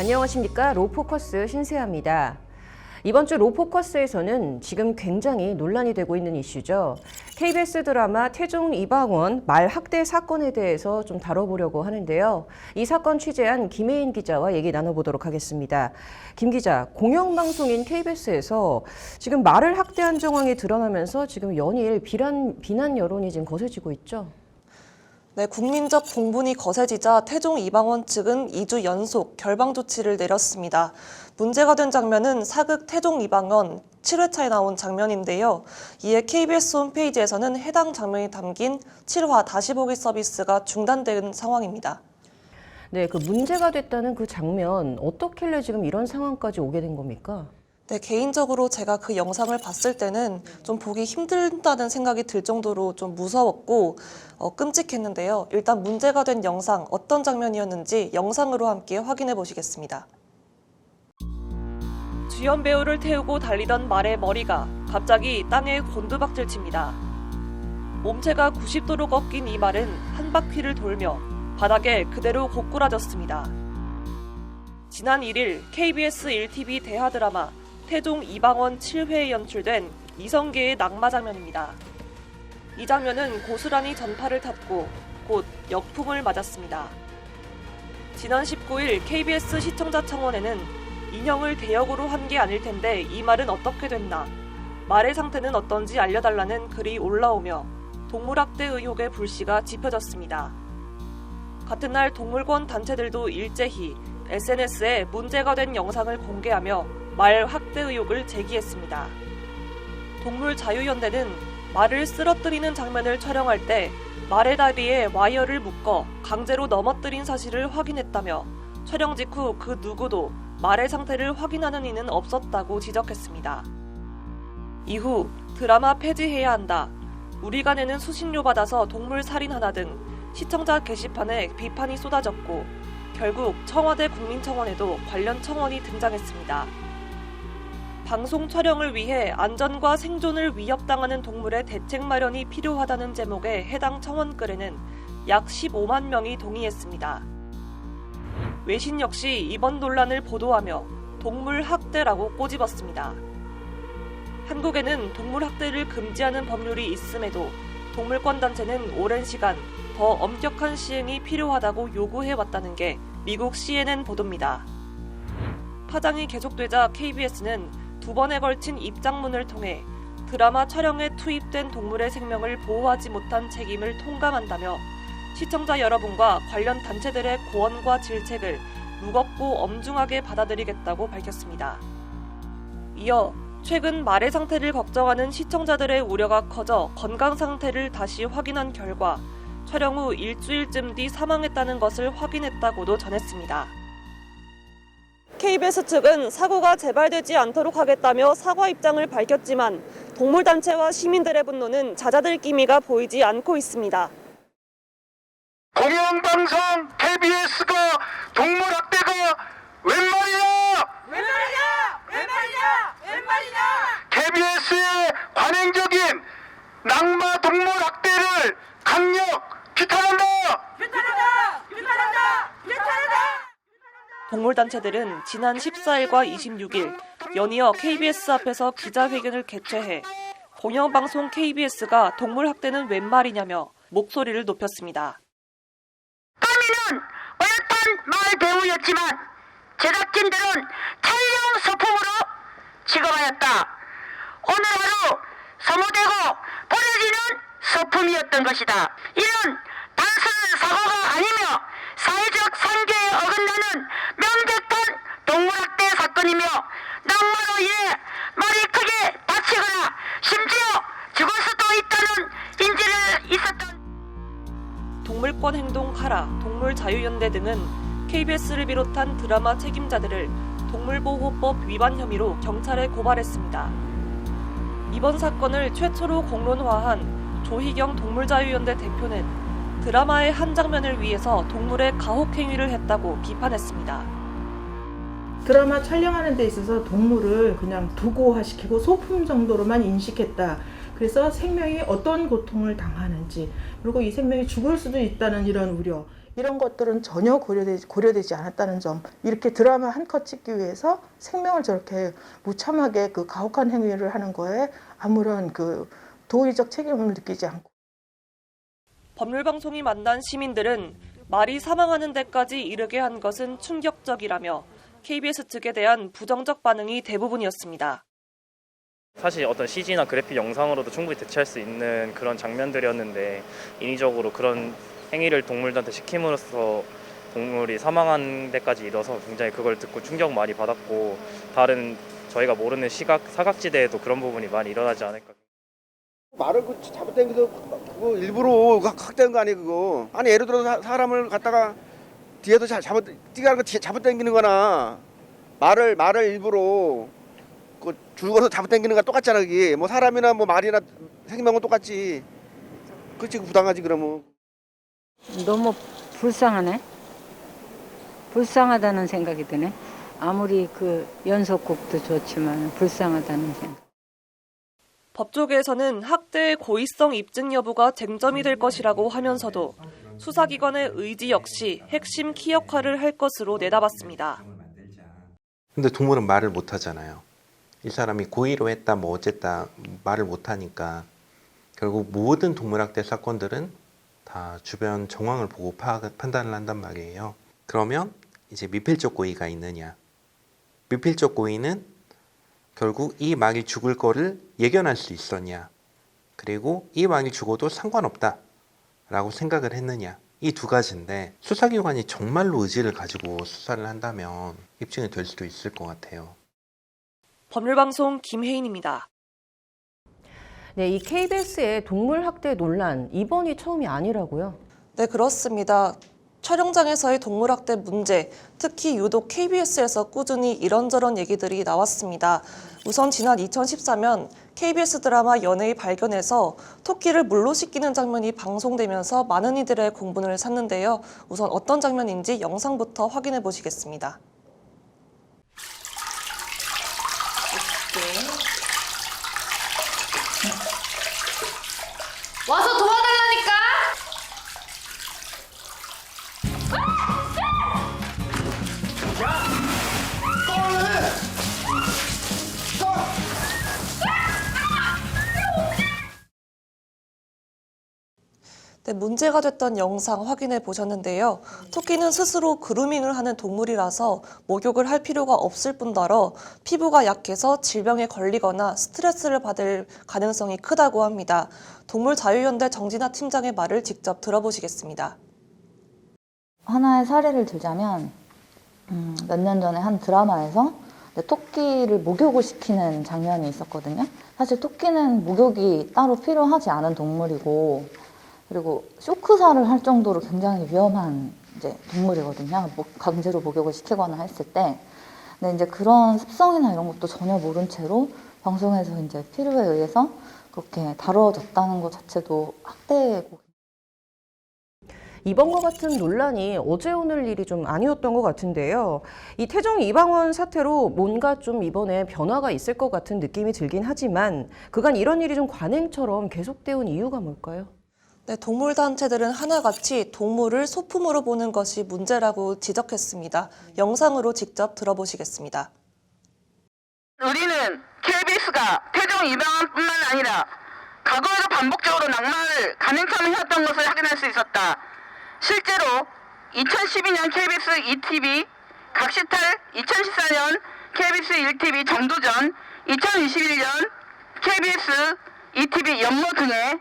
안녕하십니까. 로포커스 신세아입니다. 이번 주 로포커스에서는 지금 굉장히 논란이 되고 있는 이슈죠. KBS 드라마 태종 이방원 말학대 사건에 대해서 좀 다뤄보려고 하는데요. 이 사건 취재한 김혜인 기자와 얘기 나눠보도록 하겠습니다. 김 기자, 공영방송인 KBS에서 지금 말을 학대한 정황이 드러나면서 지금 연일 비난 여론이 지금 거세지고 있죠. 네, 국민적 공분이 거세지자 태종 이방원 측은 2주 연속 결방 조치를 내렸습니다. 문제가 된 장면은 사극 태종 이방원 7회차에 나온 장면인데요. 이에 KBS 홈페이지에서는 해당 장면이 담긴 7화 다시 보기 서비스가 중단된 상황입니다. 네, 그 문제가 됐다는 그 장면 어떻길래 지금 이런 상황까지 오게 된 겁니까? 네, 개인적으로 제가 그 영상을 봤을 때는 좀 보기 힘들다는 생각이 들 정도로 좀 무서웠고 끔찍했는데요. 일단 문제가 된 영상 어떤 장면이었는지 영상으로 함께 확인해 보시겠습니다. 주연 배우를 태우고 달리던 말의 머리가 갑자기 땅에 곤두박질 칩니다. 몸체가 90도로 꺾인 이 말은 한 바퀴를 돌며 바닥에 그대로 고꾸라졌습니다. 지난 1일 KBS 1TV 대하 드라마 태종 이방원 7회에 연출된 이성계의 낙마 장면입니다. 이 장면은 고스란히 전파를 탔고 곧 역풍을 맞았습니다. 지난 19일 KBS 시청자 청원에는 인형을 대역으로 한 게 아닐 텐데 이 말은 어떻게 됐나, 말의 상태는 어떤지 알려달라는 글이 올라오며 동물학대 의혹의 불씨가 지펴졌습니다. 같은 날 동물권 단체들도 일제히 SNS에 문제가 된 영상을 공개하며 말 학대 의혹을 제기했습니다. 동물자유연대는 말을 쓰러뜨리는 장면을 촬영할 때 말의 다리에 와이어를 묶어 강제로 넘어뜨린 사실을 확인했다며 촬영 직후 그 누구도 말의 상태를 확인하는 이는 없었다고 지적했습니다. 이후 드라마 폐지해야 한다, 우리가 내는 수신료 받아서 동물 살인하나 등 시청자 게시판에 비판이 쏟아졌고 결국 청와대 국민청원에도 관련 청원이 등장했습니다. 방송 촬영을 위해 안전과 생존을 위협당하는 동물의 대책 마련이 필요하다는 제목의 해당 청원글에는 약 15만 명이 동의했습니다. 외신 역시 이번 논란을 보도하며 동물 학대라고 꼬집었습니다. 한국에는 동물 학대를 금지하는 법률이 있음에도 동물권 단체는 오랜 시간 더 엄격한 시행이 필요하다고 요구해왔다는 게 미국 CNN 보도입니다. 파장이 계속되자 KBS는 2번에 걸친 입장문을 통해 드라마 촬영에 투입된 동물의 생명을 보호하지 못한 책임을 통감한다며 시청자 여러분과 관련 단체들의 고언과 질책을 무겁고 엄중하게 받아들이겠다고 밝혔습니다. 이어 최근 말의 상태를 걱정하는 시청자들의 우려가 커져 건강 상태를 다시 확인한 결과 촬영 후 일주일쯤 뒤 사망했다는 것을 확인했다고도 전했습니다. KBS 측은 사고가 재발되지 않도록 하겠다며 사과 입장을 밝혔지만 동물단체와 시민들의 분노는 잦아들 기미가 보이지 않고 있습니다. 공영방송 KBS가 동물학대가 웬 말이냐? 웬 말이냐? 웬 말이냐? 웬 말이냐? KBS의 관행적인 낙마 동물학대를 강력 비탄한다! 비탄한다! 비탄한다! 비탄한다! 동물단체들은 지난 14일과 26일 연이어 KBS 앞에서 기자회견을 개최해 공영방송 KBS가 동물학대는 웬 말이냐며 목소리를 높였습니다. 까미는 어엿한 말 배우였지만 제작진들은 촬영 소품으로 취급하였다. 오늘 하루 소모되고 버려지는 소품이었던 것이다. 이는 단순한 사고가 아니며 사회적 상계에 어긋나는 명백한 동물학대 사건이며 낙마로 인해 말이 크게 다치거나 심지어 죽을 수도 있다는 인지를 있었던 동물권 행동 카라, 동물자유연대 등은 KBS를 비롯한 드라마 책임자들을 동물보호법 위반 혐의로 경찰에 고발했습니다. 이번 사건을 최초로 공론화한 조희경 동물자유연대 대표는 드라마의 한 장면을 위해서 동물의 가혹행위를 했다고 비판했습니다. 드라마 촬영하는 데 있어서 동물을 그냥 도구화시키고 소품 정도로만 인식했다. 그래서 생명이 어떤 고통을 당하는지, 그리고 이 생명이 죽을 수도 있다는 이런 우려, 이런 것들은 전혀 고려되지 않았다는 점. 이렇게 드라마 한 컷 찍기 위해서 생명을 저렇게 무참하게 그 가혹한 행위를 하는 거에 아무런 그 도의적 책임을 느끼지 않고. 법률방송이 만난 시민들은 말이 사망하는 데까지 이르게 한 것은 충격적이라며 KBS 측에 대한 부정적 반응이 대부분이었습니다. 사실 어떤 CG나 그래픽 영상으로도 충분히 대체할 수 있는 그런 장면들이었는데 인위적으로 그런 행위를 동물들한테 시킴으로써 동물이 사망한 데까지 이뤄서 굉장히 그걸 듣고 충격 많이 받았고 다른 저희가 모르는 사각지대에도 그런 부분이 많이 일어나지 않을까. 말을 그 잡아당기도 그거 일부러 확대한 거 아니에요 그거. 아니 예를 들어서 사람을 갖다가 뒤에도 뛰게 하는 거 잡아당기는 거나 말을 일부러 그 줄 걸어서 잡아당기는 거 똑같잖아 그게. 뭐 사람이나 뭐 말이나 생명은 똑같지. 그치 부당하지 그러면. 너무 불쌍하네. 불쌍하다는 생각이 드네. 아무리 그 연속곡도 좋지만 불쌍하다는 생각. 법조계에서는 학대의 고의성 입증 여부가 쟁점이 될 것이라고 하면서도 수사기관의 의지 역시 핵심 키 역할을 할 것으로 내다봤습니다. 근데 동물은 말을 못 하잖아요. 이 사람이 고의로 했다 뭐 어쨌다 말을 못 하니까 결국 모든 동물학대 사건들은 다 주변 정황을 보고 판단을 한단 말이에요. 그러면 이제 미필적 고의가 있느냐. 미필적 고의는 결국 이 말이 죽을 거를 예견할 수 있었냐. 그리고 이 말이 죽어도 상관없다 라고 생각을 했느냐. 이 두 가지인데 수사기관이 정말로 의지를 가지고 수사를 한다면 입증이 될 수도 있을 것 같아요. 법률방송 김혜인입니다. 네, 이 KBS의 동물 학대 논란 이번이 처음이 아니라고요? 네, 그렇습니다. 촬영장에서의 동물학대 문제, 특히 유독 KBS에서 꾸준히 이런저런 얘기들이 나왔습니다. 우선 지난 2014년 KBS 드라마 연애의 발견에서 토끼를 물로 씻기는 장면이 방송되면서 많은 이들의 공분을 샀는데요. 우선 어떤 장면인지 영상부터 확인해 보시겠습니다. 와서 도와달라니까. 네, 문제가 됐던 영상 확인해 보셨는데요. 토끼는 스스로 그루밍을 하는 동물이라서 목욕을 할 필요가 없을 뿐더러 피부가 약해서 질병에 걸리거나 스트레스를 받을 가능성이 크다고 합니다. 동물자유연대 정진아 팀장의 말을 직접 들어보시겠습니다. 하나의 사례를 들자면 몇 년 전에 한 드라마에서 토끼를 목욕을 시키는 장면이 있었거든요. 사실 토끼는 목욕이 따로 필요하지 않은 동물이고 그리고 쇼크살을 할 정도로 굉장히 위험한 이제 동물이거든요. 강제로 목욕을 시키거나 했을 때. 근데 이제 그런 습성이나 이런 것도 전혀 모른 채로 방송에서 이제 필요에 의해서 그렇게 다뤄졌다는 것 자체도 학대고. 이번과 같은 논란이 어제 오늘 일이 좀 아니었던 것 같은데요. 이 태종 이방원 사태로 뭔가 좀 이번에 변화가 있을 것 같은 느낌이 들긴 하지만 그간 이런 일이 좀 관행처럼 계속되어 온 이유가 뭘까요? 네, 동물단체들은 하나같이 동물을 소품으로 보는 것이 문제라고 지적했습니다. 영상으로 직접 들어보시겠습니다. 우리는 KBS가 태종 이방원뿐만 아니라 과거에도 반복적으로 낙마를 간행처럼 해왔던 것을 확인할 수 있었다. 실제로 2012년 KBS ETV 각시탈, 2014년 KBS 1TV 정도전, 2021년 KBS ETV 연모 등의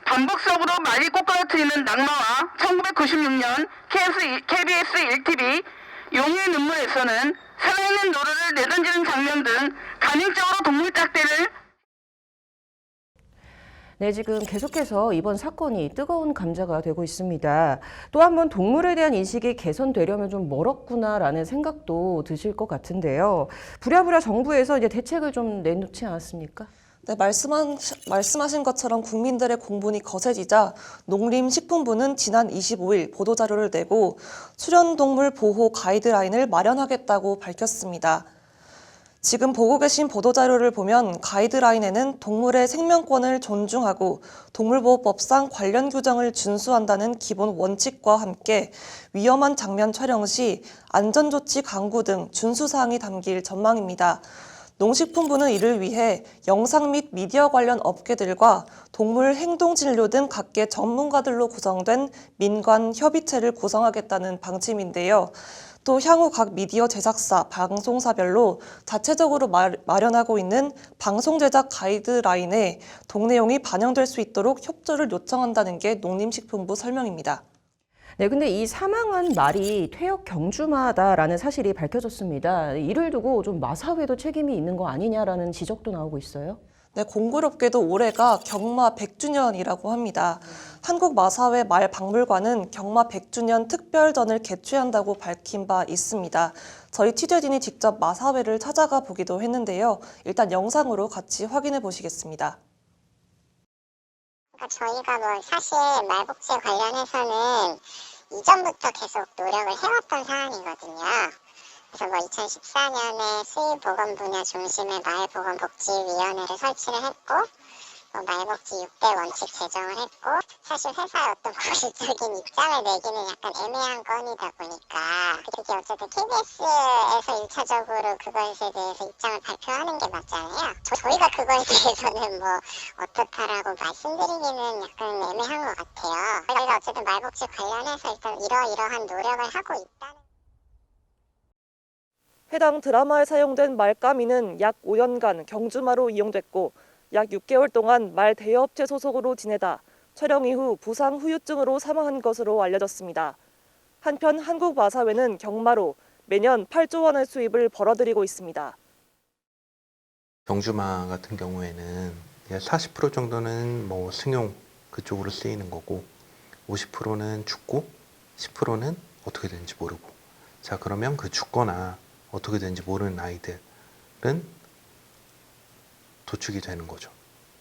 반복적으로 말이 꼬꾸라뜨리는 낙마와 1996년 KBS 1TV 용의 눈물에서는 살아있는 노루를 내던지는 장면 등 간행적으로 동물 학대를 네, 지금 계속해서 이번 사건이 뜨거운 감자가 되고 있습니다. 또 한 번 동물에 대한 인식이 개선되려면 좀 멀었구나라는 생각도 드실 것 같은데요. 부랴부랴 정부에서 이제 대책을 좀 내놓지 않았습니까? 네, 말씀하신 것처럼 국민들의 공분이 거세지자 농림식품부는 지난 25일 보도자료를 내고 출연동물 보호 가이드라인을 마련하겠다고 밝혔습니다. 지금 보고 계신 보도자료를 보면 가이드라인에는 동물의 생명권을 존중하고 동물보호법상 관련 규정을 준수한다는 기본 원칙과 함께 위험한 장면 촬영 시 안전조치 강구 등 준수사항이 담길 전망입니다. 농식품부는 이를 위해 영상 및 미디어 관련 업계들과 동물 행동진료 등 각계 전문가들로 구성된 민관 협의체를 구성하겠다는 방침인데요. 또 향후 각 미디어 제작사, 방송사별로 자체적으로 마련하고 있는 방송 제작 가이드라인에 동내용이 반영될 수 있도록 협조를 요청한다는 게 농림식품부 설명입니다. 네, 근데 이 사망한 말이 퇴역 경주마다라는 사실이 밝혀졌습니다. 이를 두고 좀 마사회도 책임이 있는 거 아니냐라는 지적도 나오고 있어요. 네, 공교롭게도 올해가 경마 100주년이라고 합니다. 한국마사회 말박물관은 경마 100주년 특별전을 개최한다고 밝힌 바 있습니다. 저희 취재진이 직접 마사회를 찾아가 보기도 했는데요. 일단 영상으로 같이 확인해 보시겠습니다. 저희가 사실 말복지 관련해서는 이전부터 계속 노력을 해왔던 사안이거든요. 그래서 2014년에 수의보건 분야 중심의 말보건복지위원회를 설치를 했고, 말복지 6대 원칙 제정을 했고, 사실 회사의 어떤 법률적인 입장을 내기는 약간 애매한 건이다 보니까 그게 어쨌든 KBS에서 1차적으로 그것에 대해서 입장을 발표하는 게 맞잖아요. 저희가 그거에 대해서는 어떻다라고 말씀드리기는 약간 애매한 것 같아요. 저희가 어쨌든 말복지 관련해서 일단 이러한 노력을 하고 있다는. 해당 드라마에 사용된 말까미는 약 5년간 경주마로 이용됐고 약 6개월 동안 말 대여업체 소속으로 지내다 촬영 이후 부상 후유증으로 사망한 것으로 알려졌습니다. 한편 한국마사회는 경마로 매년 8조 원의 수입을 벌어들이고 있습니다. 경주마 같은 경우에는 40% 정도는 승용 그쪽으로 쓰이는 거고 50%는 죽고 10%는 어떻게 되는지 모르고, 자 그러면 그 죽거나 어떻게 되는지 모르는 아이들은 도축이 되는 거죠.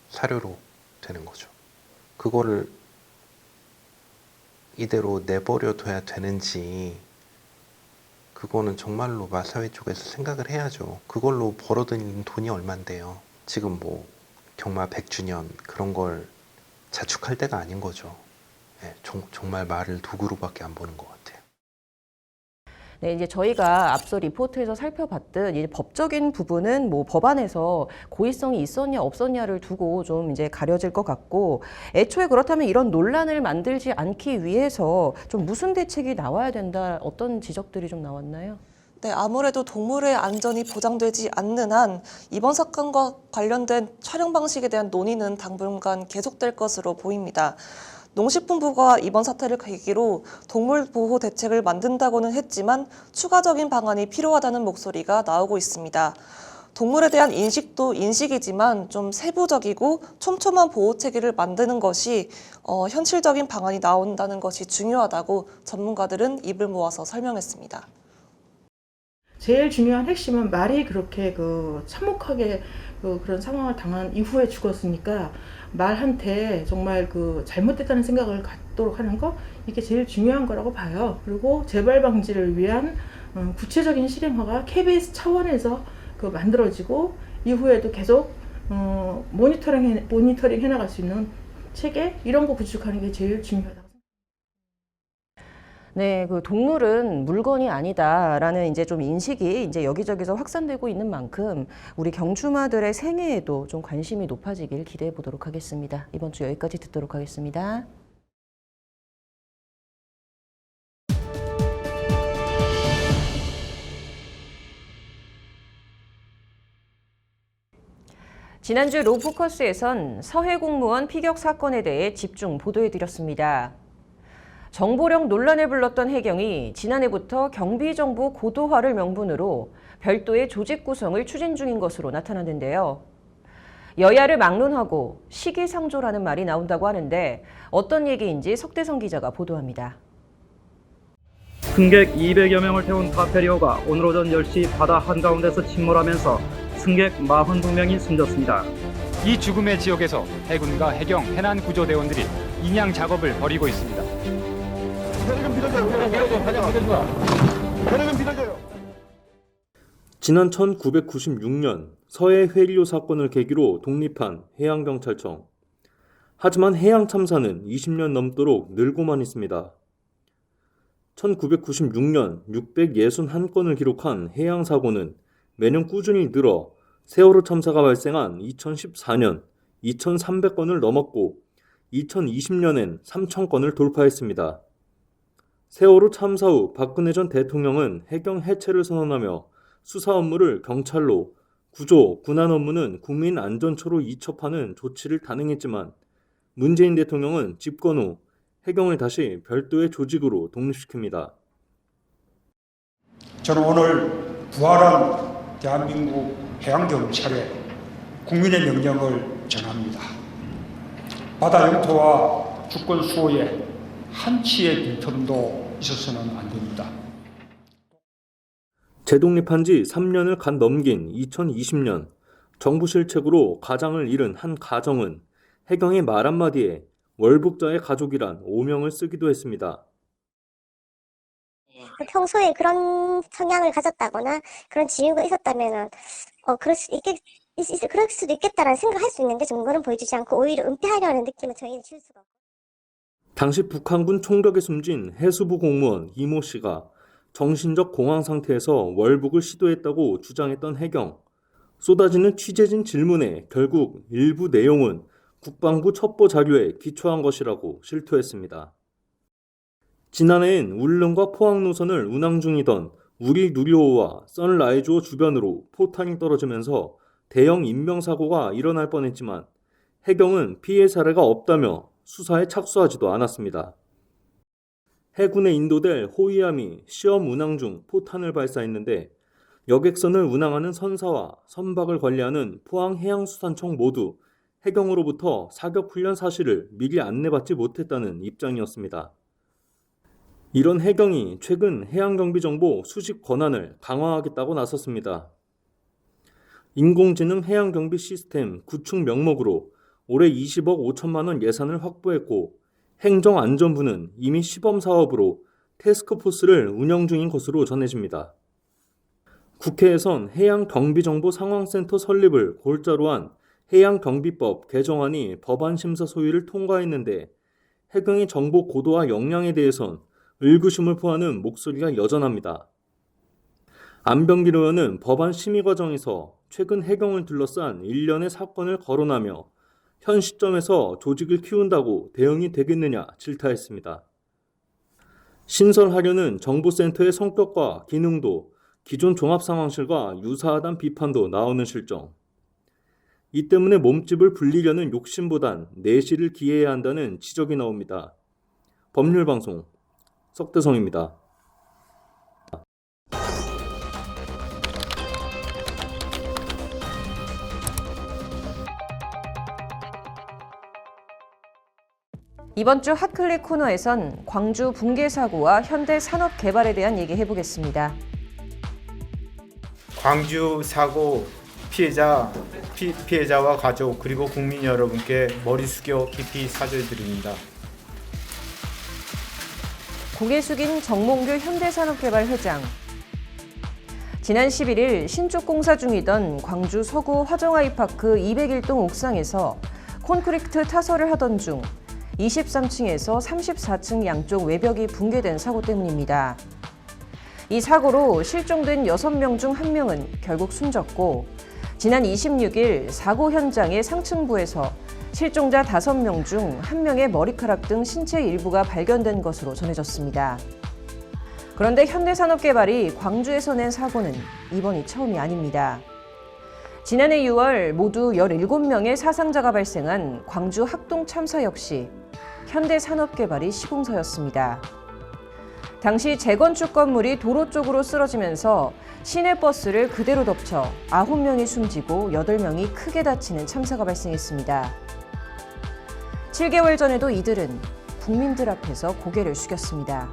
사료로 되는 거죠. 그거를 이대로 내버려 둬야 되는지, 그거는 정말로 마사회 쪽에서 생각을 해야죠. 그걸로 벌어들이는 돈이 얼만데요. 지금 경마 100주년 그런 걸 자축할 때가 아닌 거죠. 네, 정말 말을 도구로밖에 안 보는 것 같아요. 네, 이제 저희가 앞서 리포트에서 살펴봤듯 이제 법적인 부분은 법안에서 고의성이 있었냐 없었냐를 두고 좀 이제 가려질 것 같고, 애초에 그렇다면 이런 논란을 만들지 않기 위해서 좀 무슨 대책이 나와야 된다, 어떤 지적들이 좀 나왔나요? 네, 아무래도 동물의 안전이 보장되지 않는 한 이번 사건과 관련된 촬영 방식에 대한 논의는 당분간 계속될 것으로 보입니다. 농식품부가 이번 사태를 계기로 동물 보호 대책을 만든다고는 했지만 추가적인 방안이 필요하다는 목소리가 나오고 있습니다. 동물에 대한 인식도 인식이지만 좀 세부적이고 촘촘한 보호 체계를 만드는 것이 현실적인 방안이 나온다는 것이 중요하다고 전문가들은 입을 모아서 설명했습니다. 제일 중요한 핵심은 말이 그렇게 참혹하게 그런 상황을 당한 이후에 죽었으니까 말한테 정말 잘못됐다는 생각을 갖도록 하는 거, 이게 제일 중요한 거라고 봐요. 그리고 재발 방지를 위한 구체적인 실행화가 KBS 차원에서 만들어지고 이후에도 계속 모니터링 해나갈 수 있는 체계, 이런 거 구축하는 게 제일 중요하다. 네, 동물은 물건이 아니다라는 이제 좀 인식이 이제 여기저기서 확산되고 있는 만큼 우리 경주마들의 생애에도 좀 관심이 높아지길 기대해 보도록 하겠습니다. 이번 주 여기까지 듣도록 하겠습니다. 지난주 로포커스에선 서해 공무원 피격 사건에 대해 집중 보도해드렸습니다. 정보력 논란을 불렀던 해경이 지난해부터 경비정보 고도화를 명분으로 별도의 조직 구성을 추진 중인 것으로 나타났는데요. 여야를 막론하고 시기상조라는 말이 나온다고 하는데 어떤 얘기인지 석대성 기자가 보도합니다. 승객 200여 명을 태운 카페리어가 오늘 오전 10시 바다 한가운데서 침몰하면서 승객 42명이 숨졌습니다. 이 죽음의 지역에서 해군과 해경, 해난구조대원들이 인양 작업을 벌이고 있습니다. 배를 좀 빌려줘요. 지난 1996년 서해 회리로 사건을 계기로 독립한 해양경찰청. 하지만 해양 참사는 20년 넘도록 늘고만 있습니다. 1996년 661건을 기록한 해양 사고는 매년 꾸준히 늘어 세월호 참사가 발생한 2014년 2,300건을 넘었고 2020년엔 3,000건을 돌파했습니다. 세월호 참사 후 박근혜 전 대통령은 해경 해체를 선언하며 수사 업무를 경찰로, 구조, 군안 업무는 국민안전처로 이첩하는 조치를 단행했지만 문재인 대통령은 집권 후 해경을 다시 별도의 조직으로 독립시킵니다. 저는 오늘 부활한 대한민국 해양경찰에 국민의 명령을 전합니다. 바다 영토와 주권 수호에 한치의 빈틈도 있어서는 안 됩니다. 재독립한 지 3년을 간 넘긴 2020년 정부 실책으로 가장을 잃은 한 가정은 해경의 말 한마디에 월북자의 가족이란 오명을 쓰기도 했습니다. 평소에 그런 성향을 가졌다거나 그런 지유가 있었다면 그럴 수도 있겠다라는 생각할 수 있는데 증거는 보여주지 않고 오히려 은폐하려는 느낌을 저희는 줄 수가 없고. 당시 북한군 총격에 숨진 해수부 공무원 이모 씨가 정신적 공황 상태에서 월북을 시도했다고 주장했던 해경. 쏟아지는 취재진 질문에 결국 일부 내용은 국방부 첩보 자료에 기초한 것이라고 실토했습니다. 지난해엔 울릉과 포항 노선을 운항 중이던 우리 누리호와 선라이즈호 주변으로 포탄이 떨어지면서 대형 인명사고가 일어날 뻔했지만 해경은 피해 사례가 없다며 수사에 착수하지도 않았습니다. 해군에 인도될 호위함이 시험 운항 중 포탄을 발사했는데 여객선을 운항하는 선사와 선박을 관리하는 포항해양수산청 모두 해경으로부터 사격훈련 사실을 미리 안내받지 못했다는 입장이었습니다. 이런 해경이 최근 해양경비정보 수집 권한을 강화하겠다고 나섰습니다. 인공지능 해양경비 시스템 구축 명목으로 올해 20억 5천만 원 예산을 확보했고 행정안전부는 이미 시범사업으로 태스크포스를 운영 중인 것으로 전해집니다. 국회에선 해양경비정보 상황센터 설립을 골자로 한 해양경비법 개정안이 법안 심사 소위를 통과했는데 해경의 정보 고도와 역량에 대해선 의구심을 포하는 목소리가 여전합니다. 안병길 의원은 법안 심의 과정에서 최근 해경을 둘러싼 일련의 사건을 거론하며 현 시점에서 조직을 키운다고 대응이 되겠느냐 질타했습니다. 신설하려는 정보센터의 성격과 기능도 기존 종합상황실과 유사하다는 비판도 나오는 실정. 이 때문에 몸집을 불리려는 욕심보단 내실을 기해야 한다는 지적이 나옵니다. 법률방송 석대성입니다. 이번 주 핫클릭 코너에선 광주 붕괴 사고와 현대 산업 개발에 대한 얘기 해보겠습니다. 광주 사고 피해자와 가족 그리고 국민 여러분께 머리 숙여 깊이 사죄드립니다. 고개 숙인 정몽규 현대산업개발 회장. 지난 11일 신축 공사 중이던 광주 서구 화정아이파크 201동 옥상에서 콘크리트 타설을 하던 중 23층에서 34층 양쪽 외벽이 붕괴된 사고 때문입니다. 이 사고로 실종된 6명 중 1명은 결국 숨졌고 지난 26일 사고 현장의 상층부에서 실종자 5명 중 1명의 머리카락 등 신체 일부가 발견된 것으로 전해졌습니다. 그런데 현대산업개발이 광주에서 낸 사고는 이번이 처음이 아닙니다. 지난해 6월 모두 17명의 사상자가 발생한 광주 학동 참사 역시 현대산업개발이 시공사였습니다. 당시 재건축 건물이 도로 쪽으로 쓰러지면서 시내버스를 그대로 덮쳐 9명이 숨지고 8명이 크게 다치는 참사가 발생했습니다. 7개월 전에도 이들은 국민들 앞에서 고개를 숙였습니다.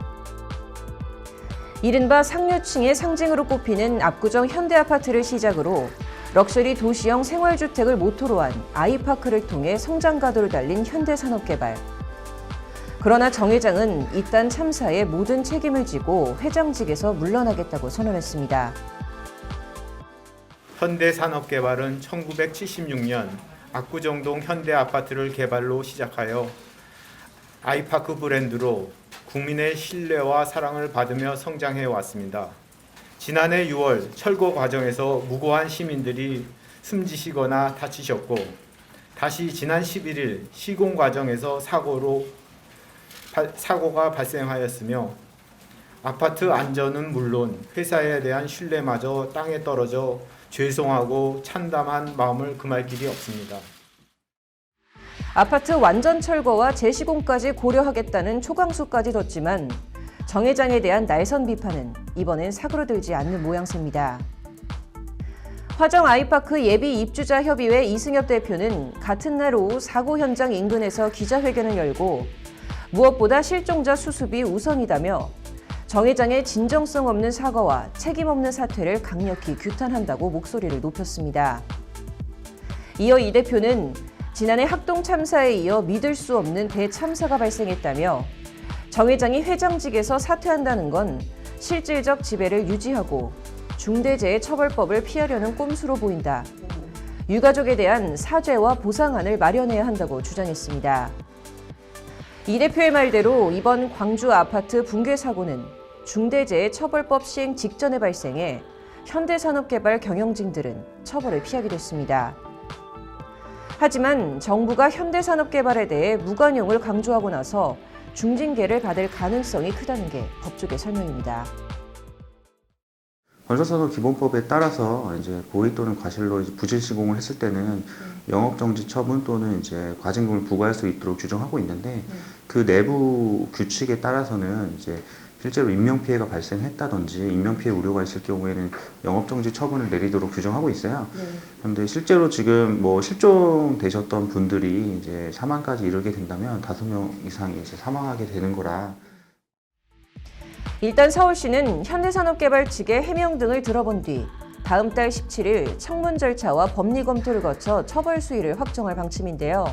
이른바 상류층의 상징으로 꼽히는 압구정 현대아파트를 시작으로 럭셔리 도시형 생활주택을 모토로 한 아이파크를 통해 성장 가도를 달린 현대산업개발. 그러나 정 회장은 이딴 참사의 모든 책임을 지고 회장직에서 물러나겠다고 선언했습니다. 현대산업개발은 1976년 압구정동 현대아파트를 개발로 시작하여 아이파크 브랜드로 국민의 신뢰와 사랑을 받으며 성장해 왔습니다. 지난해 6월 철거 과정에서 무고한 시민들이 숨지시거나 다치셨고 다시 지난 11일 시공 과정에서 사고가 발생하였으며 아파트 안전은 물론 회사에 대한 신뢰마저 땅에 떨어져 죄송하고 참담한 마음을 금할 길이 없습니다. 아파트 완전 철거와 재시공까지 고려하겠다는 초강수까지 뒀지만 정 회장에 대한 날선 비판은 이번엔 사그러들지 않는 모양새입니다. 화정 아이파크 예비 입주자 협의회 이승엽 대표는 같은 날 오후 사고 현장 인근에서 기자회견을 열고 무엇보다 실종자 수습이 우선이다며 정 회장의 진정성 없는 사과와 책임 없는 사퇴를 강력히 규탄한다고 목소리를 높였습니다. 이어 이 대표는 지난해 학동 참사에 이어 믿을 수 없는 대참사가 발생했다며 정 회장이 회장직에서 사퇴한다는 건 실질적 지배를 유지하고 중대재해처벌법을 피하려는 꼼수로 보인다. 유가족에 대한 사죄와 보상안을 마련해야 한다고 주장했습니다. 이 대표의 말대로 이번 광주 아파트 붕괴 사고는 중대재해처벌법 시행 직전에 발생해 현대산업개발 경영진들은 처벌을 피하게 됐습니다. 하지만 정부가 현대산업개발에 대해 무관용을 강조하고 나서 중징계를 받을 가능성이 크다는 게 법조계 설명입니다. 건설산업기본법에 따라서 이제 고의 또는 과실로 이제 부실 시공을 했을 때는 영업정지 처분 또는 이제 과징금을 부과할 수 있도록 규정하고 있는데 그 내부 규칙에 따라서는 이제 실제로 인명피해가 발생했다든지 인명피해 우려가 있을 경우에는 영업정지 처분을 내리도록 규정하고 있어요. 그런데 실제로 지금 뭐 실종되셨던 분들이 이제 사망까지 이르게 된다면 5명 이상이 이제 사망하게 되는 거라. 일단 서울시는 현대산업개발 측의 해명 등을 들어본 뒤 다음 달 17일 청문 절차와 법리 검토를 거쳐 처벌 수위를 확정할 방침인데요.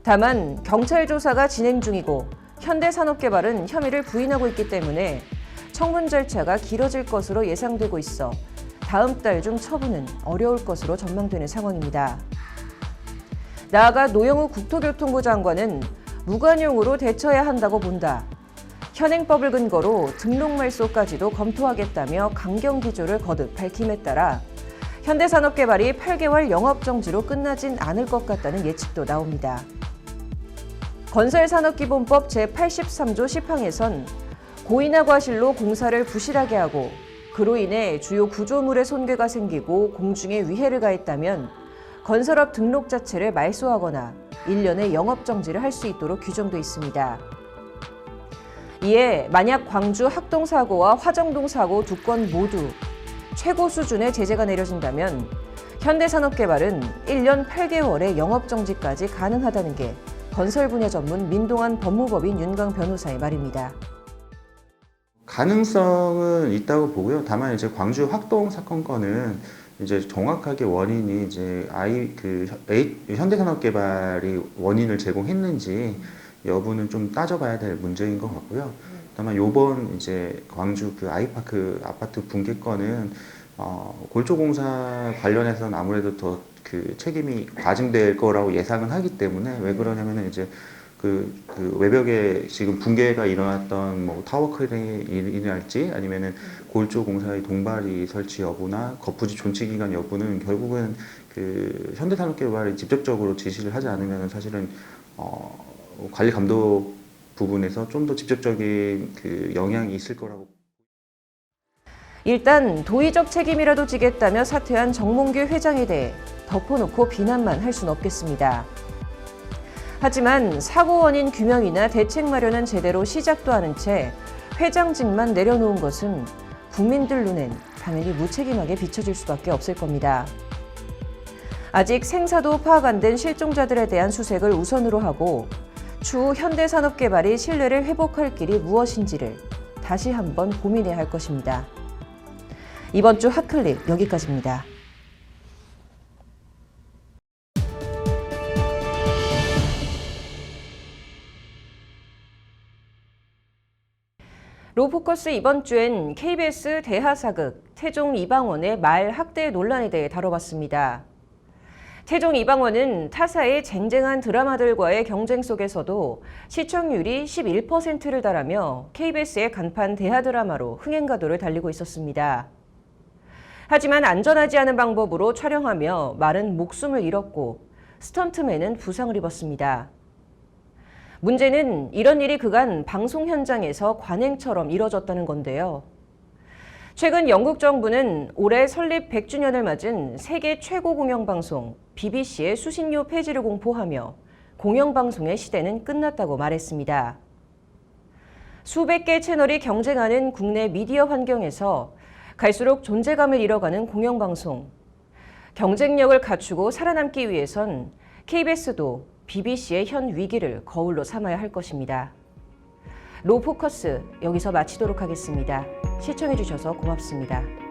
다만 경찰 조사가 진행 중이고 현대산업개발은 혐의를 부인하고 있기 때문에 청문 절차가 길어질 것으로 예상되고 있어 다음 달 중 처분은 어려울 것으로 전망되는 상황입니다. 나아가 노영우 국토교통부 장관은 무관용으로 대처해야 한다고 본다. 현행법을 근거로 등록 말소까지도 검토하겠다며 강경 기조를 거듭 밝힘에 따라 현대산업개발이 8개월 영업정지로 끝나진 않을 것 같다는 예측도 나옵니다. 건설산업기본법 제83조 10항에선 고의나 과실로 공사를 부실하게 하고 그로 인해 주요 구조물의 손괴가 생기고 공중에 위해를 가했다면 건설업 등록 자체를 말소하거나 1년의 영업정지를 할 수 있도록 규정돼 있습니다. 이에 만약 광주 학동 사고와 화정동 사고 두 건 모두 최고 수준의 제재가 내려진다면 현대산업개발은 1년 8개월의 영업정지까지 가능하다는 게 건설 분야 전문 민동환 법무법인 윤강 변호사의 말입니다. 가능성은 있다고 보고요. 다만 이제 광주 학동 사건 건은 이제 정확하게 원인이 이제 현대산업개발이 원인을 제공했는지 여부는 좀 따져봐야 될 문제인 것 같고요. 다만 요번 이제 광주 그 아이파크 아파트 붕괴 건은 골조공사 관련해서는 아무래도 더 그 책임이 과징될 거라고 예상은 하기 때문에 왜 그러냐면은 이제 그 외벽에 지금 붕괴가 일어났던 뭐 타워 크레인이랄지 아니면은 골조공사의 동바리 설치 여부나 거푸집 존치 기간 여부는 결국은 그 현대산업개발이 직접적으로 지시를 하지 않으면 사실은 관리 감독 부분에서 좀 더 직접적인 그 영향이 있을 거라고. 일단 도의적 책임이라도 지겠다며 사퇴한 정몽규 회장에 대해 덮어놓고 비난만 할 수는 없겠습니다. 하지만 사고 원인 규명이나 대책 마련은 제대로 시작도 않은 채 회장직만 내려놓은 것은 국민들 눈엔 당연히 무책임하게 비춰질 수밖에 없을 겁니다. 아직 생사도 파악 안 된 실종자들에 대한 수색을 우선으로 하고 추후 현대산업개발이 신뢰를 회복할 길이 무엇인지를 다시 한번 고민해야 할 것입니다. 이번 주 핫클릭 여기까지입니다. 로포커스 이번 주엔 KBS 대하사극 태종 이방원의 말 학대 논란에 대해 다뤄봤습니다. 태종 이방원은 타사의 쟁쟁한 드라마들과의 경쟁 속에서도 시청률이 11%를 달하며 KBS의 간판 대하 드라마로 흥행가도를 달리고 있었습니다. 하지만 안전하지 않은 방법으로 촬영하며 말은 목숨을 잃었고 스턴트맨은 부상을 입었습니다. 문제는 이런 일이 그간 방송 현장에서 관행처럼 이뤄졌다는 건데요. 최근 영국 정부는 올해 설립 100주년을 맞은 세계 최고 공영방송 BBC의 수신료 폐지를 공포하며 공영방송의 시대는 끝났다고 말했습니다. 수백 개 채널이 경쟁하는 국내 미디어 환경에서 갈수록 존재감을 잃어가는 공영방송. 경쟁력을 갖추고 살아남기 위해선 KBS도 BBC의 현 위기를 거울로 삼아야 할 것입니다. 로포커스 여기서 마치도록 하겠습니다. 시청해주셔서 고맙습니다.